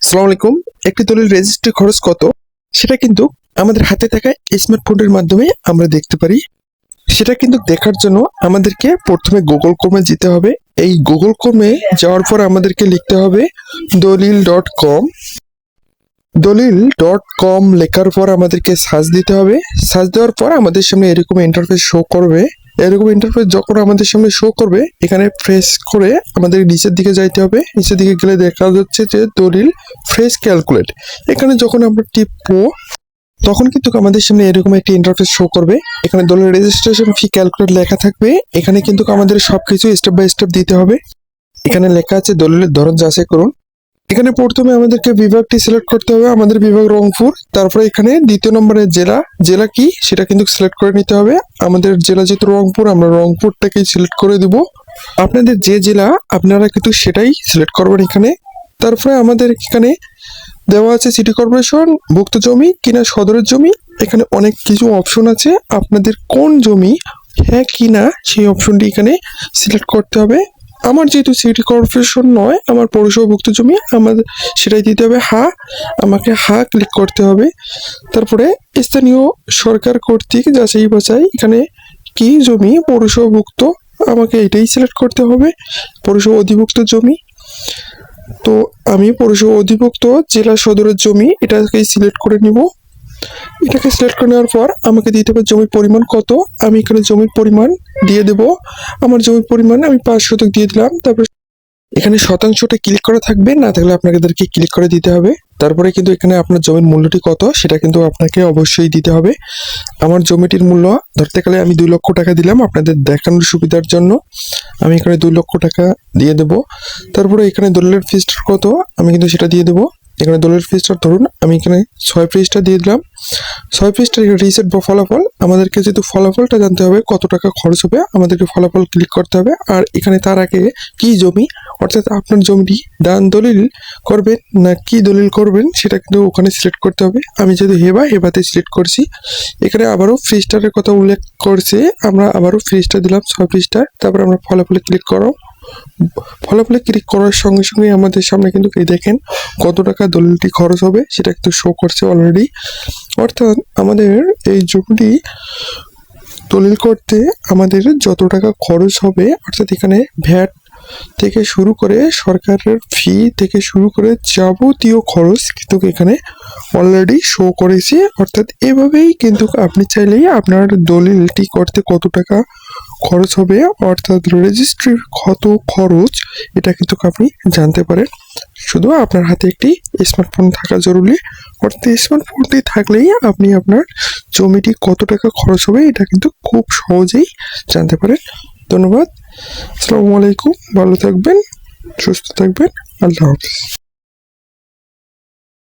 আসসালামু আলাইকুম। একটি দলিল রেজিস্ট্রি খরচ কত সেটা কিন্তু আমাদের হাতে থাকা স্মার্টফোনের মাধ্যমে আমরা দেখতে পারি। সেটা কিন্তু দেখার জন্য আমাদেরকে প্রথমে গুগল ক্রোমে যেতে হবে। এই গুগল ক্রোমে যাওয়ার পর আমাদেরকে লিখতে হবে দলিল.com। দলিল.com লেখার পর আমাদেরকে সার্চ দিতে হবে। সার্চ দেওয়ার পর আমাদের সামনে এরকম ইন্টারফেস শো করবে। এরকম ইন্টারফেস যখন আমাদের সামনে শো করবে, এখানে প্রেস করে আমাদের নিচের দিকে যাইতে হবে। নিচের দিকে গেলে দেখা যাচ্ছে যে দলিল ফ্রেশ ক্যালকুলেট। এখানে যখন আমরা টিপবো তখন কিন্তু আমাদের সামনে এরকম একটি ইন্টারফেস শো করবে। এখানে দলিল রেজিস্ট্রেশন ফি ক্যালকুলেট লেখা থাকবে। এখানে কিন্তু আমাদের সবকিছু স্টেপ বাই স্টেপ দিতে হবে। এখানে লেখা আছে দলিলের ধরন যাচাই করুন। এখানে প্রথমে আমাদেরকে বিভাগটি সিলেক্ট করতে হবে, আমাদের বিভাগ রংপুর। তারপরে এখানে দ্বিতীয় নম্বরে জেলা কি সেটা কিন্তু সিলেক্ট করে নিতে হবে। আমাদের জেলা যেহেতু রংপুর, আমরা রংপুরটাকেই সিলেক্ট করে দিব। আপনাদের যে জেলা আপনারা কিন্তু সেটাই সিলেক্ট করবেন এখানে। তারপরে আমাদের এখানে দেওয়া আছে সিটি কর্পোরেশন, ভুক্ত জমি কিনা সদরের জমি। এখানে অনেক কিছু অপশন আছে, আপনাদের কোন জমি হ্যাঁ কিনা সেই অপশনটি এখানে সিলেক্ট করতে হবে। আমার যেহেতু সিটি কর্পোরেশন নয়, আমার পৌরসভাভুক্ত জমি, আমাদের সেটাই দিতে হবে হ্যাঁ। আমাকে হ্যাঁ ক্লিক করতে হবে। তারপরে স্থানীয় সরকার কর্তৃক যাচাই বাছাই, এখানে কি জমি পৌরসভাভুক্ত আমাকে এটাই সিলেক্ট করতে হবে। পৌরসভা অধিভুক্ত জমি, তো আমি পৌরসভা অধিভুক্ত জেলা সদরের জমি এটাকে সিলেক্ট করে নিব। এটাকে সিলেক্ট করে নেওয়ার পর আমাকে দিতে হবে জমির পরিমাণ কত। আমি এখানে জমির পরিমাণ দিয়ে দেব। আমার জমির পরিমাণ আমি 5 শতক দিয়ে দিলাম। তারপর এখানে শতাংশটা ক্লিক করা থাকবে, না থাকলে আপনাদেরকে ক্লিক করে দিতে হবে। তারপরে কিন্তু এখানে আপনার জমির মূল্যটি কত সেটা কিন্তু আপনাকে অবশ্যই দিতে হবে। আমার জমিটির মূল্য ধরতে গেলে আমি 2 লক্ষ টাকা দিলাম আপনাদের দেখানোর সুবিধার জন্য। আমি এখানে 2 লক্ষ টাকা দিয়ে দেব। তারপরে এখানে দলিলের ফিসটা কত আমি কিন্তু সেটা দিয়ে দেবো। এখানে দলিলের ফিসটা ধরুন আমি এখানে 6 পৃষ্ঠা দিয়ে দিলাম। 6 পৃষ্ঠার রিসেট বা ফলাফল, আমাদেরকে যেহেতু ফলাফলটা জানতে হবে কত টাকা খরচ হবে, আমাদেরকে ফলাফল ক্লিক করতে হবে। আর এখানে তার আগে কি জমি, অর্থাৎ আপনার জমিটি দান দলিল করবেন না কি দলিল করবেন সেটা কিন্তু ওখানে সিলেক্ট করতে হবে। আমি যেহেতু হেবাতে সিলেক্ট করছি, এখানে আবারও ফ্রিস্টারের কথা উল্লেখ করছে, আমরা আবারও ফ্রিস্টার দিলাম 6 পৃষ্ঠা। তারপর আমরা ফলাফলে ক্লিক করো। ফলাফলে ক্লিক করার সঙ্গে সঙ্গে আমাদের সামনে কিন্তু এই দেখেন কত টাকা দলিলটি খরচ হবে সেটা কিন্তু শো করছে অলরেডি। অর্থাৎ আমাদের এই জমিটি দলিল করতে আমাদের যত টাকা খরচ হবে, অর্থাৎ এখানে ভ্যাট থেকে শুরু করে সরকারের ফি থেকে শুরু করে যাবতীয় খরচ কিন্তু এখানে অলরেডি শো করেছে। অর্থাৎ এভাবেই কিন্তু আপনি চাইলেই আপনার দলিলটি করতে কত টাকা খরচ হবে, অর্থাৎ রেজিস্ট্রির কত খরচ, এটা কিন্তু আপনি জানতে পারেন। শুধু আপনার হাতে একটি স্মার্টফোন থাকা জরুরি। অর্থাৎ স্মার্টফোনটি থাকলেই আপনি আপনার জমিটি কত টাকা খরচ হবে এটা কিন্তু খুব সহজেই জানতে পারেন। ধন্যবাদ। আসসালামু আলাইকুম। ভালো থাকবেন, সুস্থ থাকবেন। আল্লাহ হাফিজ।